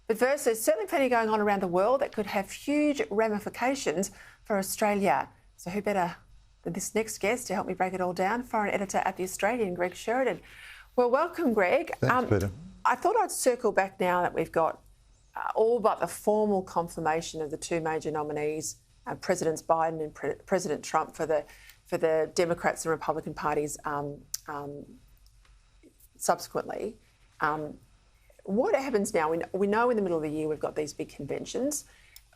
But first, there's certainly plenty going on around the world that could have huge ramifications for Australia. So who better than this next guest to help me break it all down? Foreign editor at The Australian, Greg Sheridan. Well, welcome, Greg. Thanks, Peter. I thought I'd circle back now that we've got all but the formal confirmation of the two major nominees, Presidents Biden and President Trump, for the Democrats and Republican parties subsequently. What happens now? We know in the middle of the year we've got these big conventions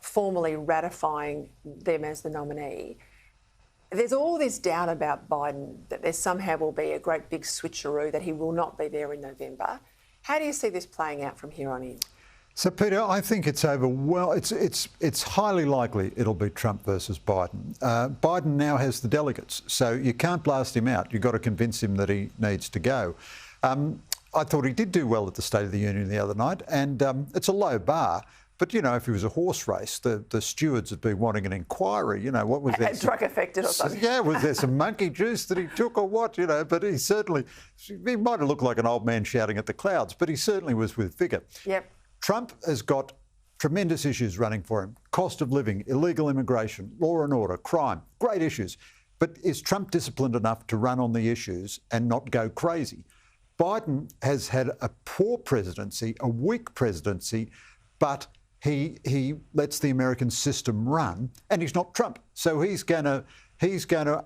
formally ratifying them as the nominee. There's all this doubt about Biden, that there somehow will be a great big switcheroo, that he will not be there in November. How do you see this playing out from here on in? So, Peter, I think it's over. Well, it's highly likely it'll be Trump versus Biden. Biden now has the delegates, so you can't blast him out. You've got to convince him that he needs to go. I thought he did do well at the State of the Union the other night, and it's a low bar. But, you know, if it was a horse race, the stewards had been wanting an inquiry. You know, what was that? Drug affected or something. Yeah, was there some monkey juice that he took or what? You know, but he might have looked like an old man shouting at the clouds, but he certainly was with vigour. Yep. Trump has got tremendous issues running for him. Cost of living, illegal immigration, law and order, crime, great issues. But is Trump disciplined enough to run on the issues and not go crazy? Biden has had a poor presidency, a weak presidency, but he lets the American system run, and he's not Trump. So he's going to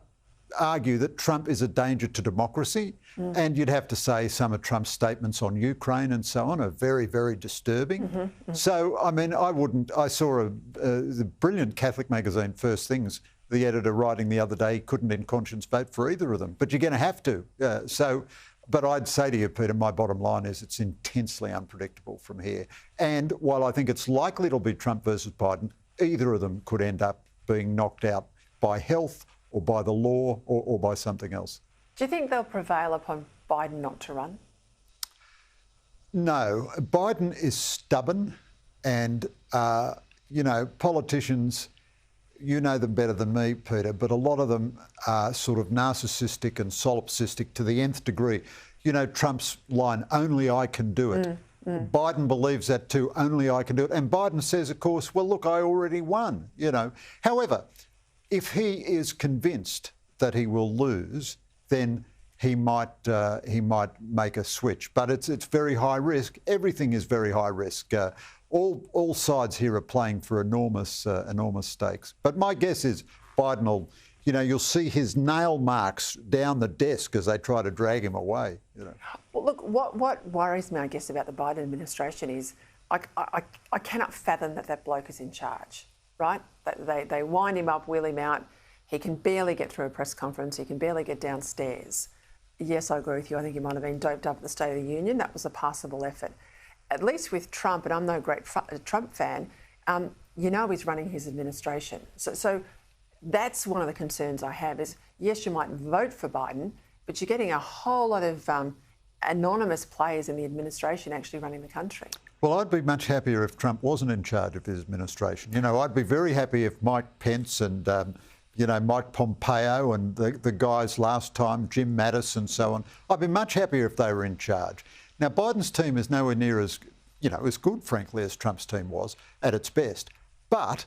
argue that Trump is a danger to democracy, and you'd have to say some of Trump's statements on Ukraine and so on are very, very disturbing. So, I mean, I saw the brilliant Catholic magazine, First Things, the editor writing the other day, he couldn't in conscience vote for either of them, but you're going to have to. But I'd say to you, Peter, my bottom line is it's intensely unpredictable from here. And while I think it's likely it'll be Trump versus Biden, either of them could end up being knocked out by health or by the law or by something else. Do you think they'll prevail upon Biden not to run? No. Biden is stubborn and, you know, politicians, you know them better than me, Peter, but a lot of them are sort of narcissistic and solipsistic to the nth degree. You know, Trump's line, only I can do it. Biden believes that too, only I can do it. And Biden says, of course, well, look, I already won, you know. However, if he is convinced that he will lose, then he might make a switch. But it's very high risk. Everything is very high risk. All sides here are playing for enormous stakes. But my guess is Biden will, you know, you'll see his nail marks down the desk as they try to drag him away. You know. Well, look, what worries me, I guess, about the Biden administration is I cannot fathom that bloke is in charge, right? They wind him up, wheel him out. He can barely get through a press conference. He can barely get downstairs. Yes, I agree with you. I think he might have been doped up at the State of the Union. That was a passable effort. At least with Trump, and I'm no great Trump fan, you know he's running his administration. So that's one of the concerns I have is, yes, you might vote for Biden, but you're getting a whole lot of anonymous players in the administration actually running the country. Well, I'd be much happier if Trump wasn't in charge of his administration. You know, I'd be very happy if Mike Pence and, you know, Mike Pompeo and the guys last time, Jim Mattis and so on, I'd be much happier if they were in charge. Now, Biden's team is nowhere near as, you know, as good, frankly, as Trump's team was at its best. But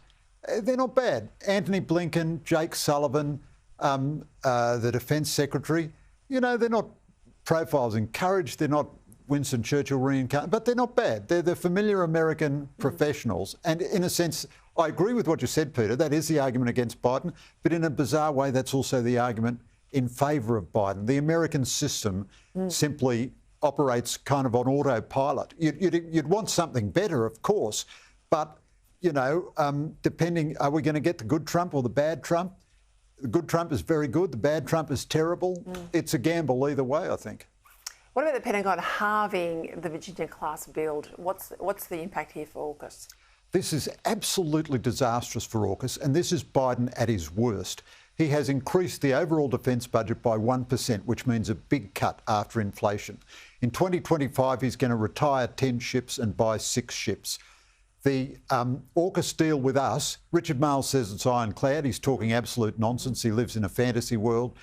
they're not bad. Anthony Blinken, Jake Sullivan, the Defence Secretary, you know, they're not profiles in courage. They're not Winston Churchill reincarnated, but they're not bad. They're the familiar American professionals. And in a sense, I agree with what you said, Peter. That is the argument against Biden. But in a bizarre way, that's also the argument in favour of Biden. The American system simply operates kind of on autopilot. You'd want something better, of course, but, you know, depending, are we going to get the good Trump or the bad Trump? The good Trump is very good, the bad Trump is terrible. It's a gamble either way, I think. What about the Pentagon halving the Virginia-class build? What's the impact here for Aukus? This is absolutely disastrous for Aukus, and this is Biden at his worst. He has increased the overall defence budget by 1%, which means a big cut after inflation. In 2025, he's going to retire 10 ships and buy 6 ships. The Aukus deal with us, Richard Marles says it's ironclad. He's talking absolute nonsense. He lives in a fantasy world.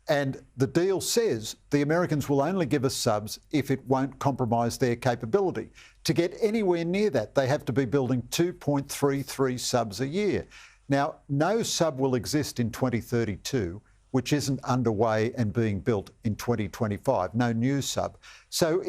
And the deal says the Americans will only give us subs if it won't compromise their capability. To get anywhere near that, they have to be building 2.33 subs a year. Now, no sub will exist in 2032, which isn't underway and being built in 2025, no new sub. So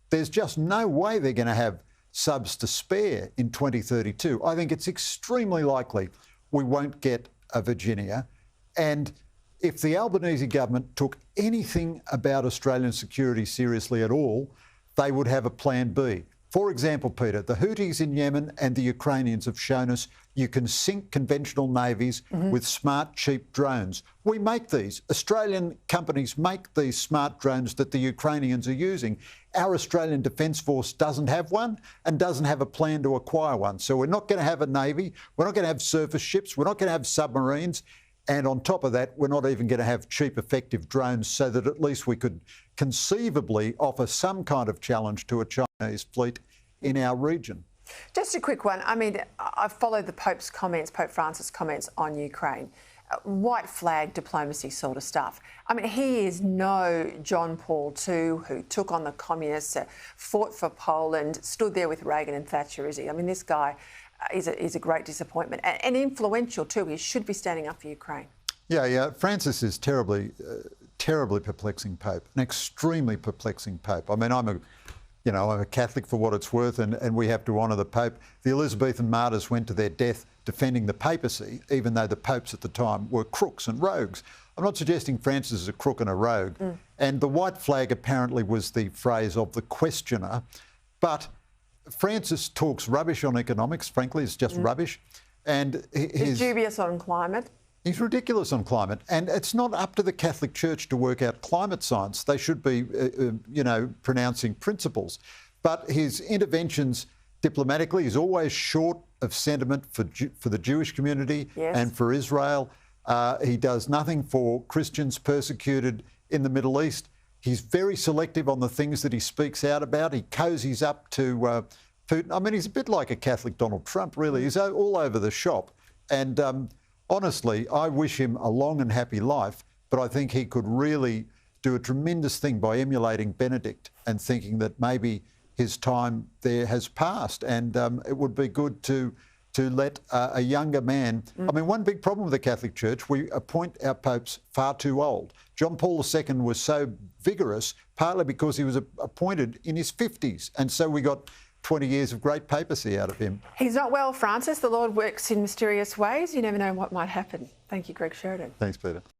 there's just no way they're going to have subs to spare in 2032. I think it's extremely likely we won't get a Virginia. And if the Albanese government took anything about Australian security seriously at all, they would have a plan B. For example, Peter, the Houthis in Yemen and the Ukrainians have shown us you can sink conventional navies with smart, cheap drones. We make these. Australian companies make these smart drones that the Ukrainians are using. Our Australian Defence Force doesn't have one and doesn't have a plan to acquire one. So we're not going to have a navy, we're not going to have surface ships, we're not going to have submarines. And on top of that, we're not even going to have cheap, effective drones so that at least we could conceivably offer some kind of challenge to a Chinese fleet in our region. Just a quick one. I mean, I've followed the Pope's comments, Pope Francis' comments on Ukraine. White flag diplomacy sort of stuff. I mean, he is no John Paul II who took on the communists, fought for Poland, stood there with Reagan and Thatcher, is he? I mean, this guy is a great disappointment and influential too. He should be standing up for Ukraine. Yeah. Francis is terribly perplexing Pope, an extremely perplexing Pope. I mean, I'm a Catholic for what it's worth, and we have to honour the Pope. The Elizabethan martyrs went to their death defending the papacy, even though the popes at the time were crooks and rogues. I'm not suggesting Francis is a crook and a rogue. And the white flag apparently was the phrase of the questioner. But Francis talks rubbish on economics, frankly, it's just rubbish. And he's dubious on climate. He's ridiculous on climate. And it's not up to the Catholic Church to work out climate science. They should be, pronouncing principles. But his interventions diplomatically is always short of sentiment for the Jewish community and for Israel. He does nothing for Christians persecuted in the Middle East. He's very selective on the things that he speaks out about. He cozies up to Putin. I mean, he's a bit like a Catholic Donald Trump, really. He's all over the shop. And honestly, I wish him a long and happy life, but I think he could really do a tremendous thing by emulating Benedict and thinking that maybe his time there has passed. And it would be good to let a younger man... I mean, one big problem with the Catholic Church, we appoint our popes far too old. John Paul II was so vigorous, partly because he was appointed in his 50s. And so we got 20 years of great papacy out of him. He's not well, Francis. The Lord works in mysterious ways. You never know what might happen. Thank you, Greg Sheridan. Thanks, Peter.